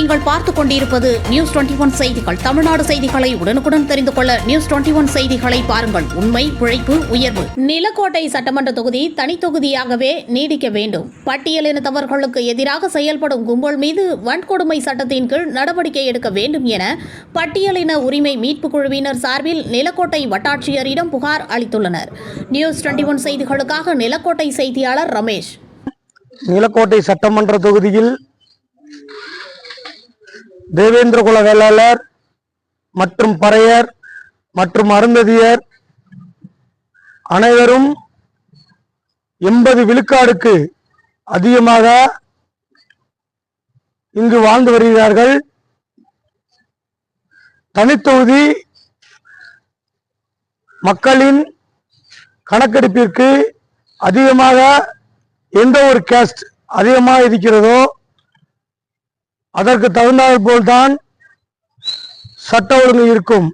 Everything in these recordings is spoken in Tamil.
நீங்கள் பார்த்துக் கொண்டிருப்பது நியூஸ் 21 செய்திகள். தமிழ்நாடு செய்திகளை உடனுக்குடன் தெரிந்து கொள்ள நியூஸ் 21 செய்திகளை பாருங்கள். உண்மை, உழைப்பு, உயர்வு. நிலக்கோட்டை சட்டமன்ற தொகுதி தனித்தொகுதியாகவே நீடிக்க வேண்டும். பட்டியலினத்தவர்களுக்கு எதிராக செயல்படும் கும்பல் மீது வன்கொடுமை சட்டத்தின் கீழ் நடவடிக்கை எடுக்க வேண்டும் என பட்டியலின உரிமை மீட்புக் குழுவினர் சார்பில் நிலக்கோட்டை வட்டாட்சியரிடம் புகார் அளித்துள்ளனர். நியூஸ் 21 செய்திகளுக்காக நிலக்கோட்டை செய்தியாளர் ரமேஷ். நிலக்கோட்டை சட்டமன்ற தொகுதியில் தேவேந்திர குல வேளாளர் மற்றும் பறையர் மற்றும் அருந்ததியர் அனைவரும் 80 விழுக்காடுக்கு அதிகமாக இங்கு வாழ்ந்து வருகிறார்கள். தனித்தொகுதி மக்களின் கணக்கெடுப்பிற்கு அதிகமாக எந்த ஒரு கேஸ்ட் அதிகமாக இருக்கிறதோ அதற்கு தகுந்தாற் போல்தான் சட்ட ஒழுங்கு இருக்கும்.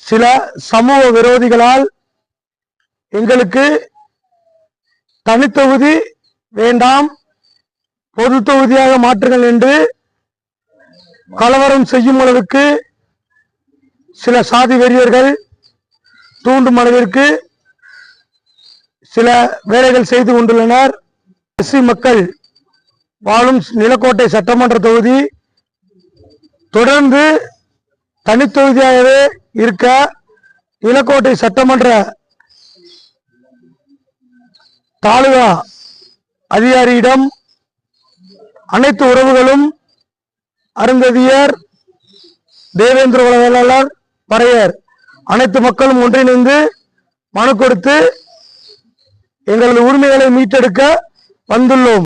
சில சமூக விரோதிகளால் எங்களுக்கு தனித்தொகுதி வேண்டாம், பொது தொகுதியாக மாற்றுங்கள் என்று கலவரம் செய்யும் அளவுக்கு சில சாதி வெறியர்கள் தூண்டும் அளவிற்கு சில வேலைகள் செய்து கொண்டுள்ளனர். எஸ்சி மக்கள் வாழும் நிலக்கோட்டை சட்டமன்ற தொகுதி தொடர்ந்து தனித்தொகுதியாகவே இருக்க நிலக்கோட்டை சட்டமன்ற தாலுகா அதிகாரியிடம் அனைத்து உறவுகளும் அருந்ததியர், தேவேந்திர குல வேளாளர், பறையர் அனைத்து மக்களும் ஒன்றிணைந்து மனு கொடுத்து எங்களது உரிமைகளை மீட்டெடுக்க வந்துள்ளோம்.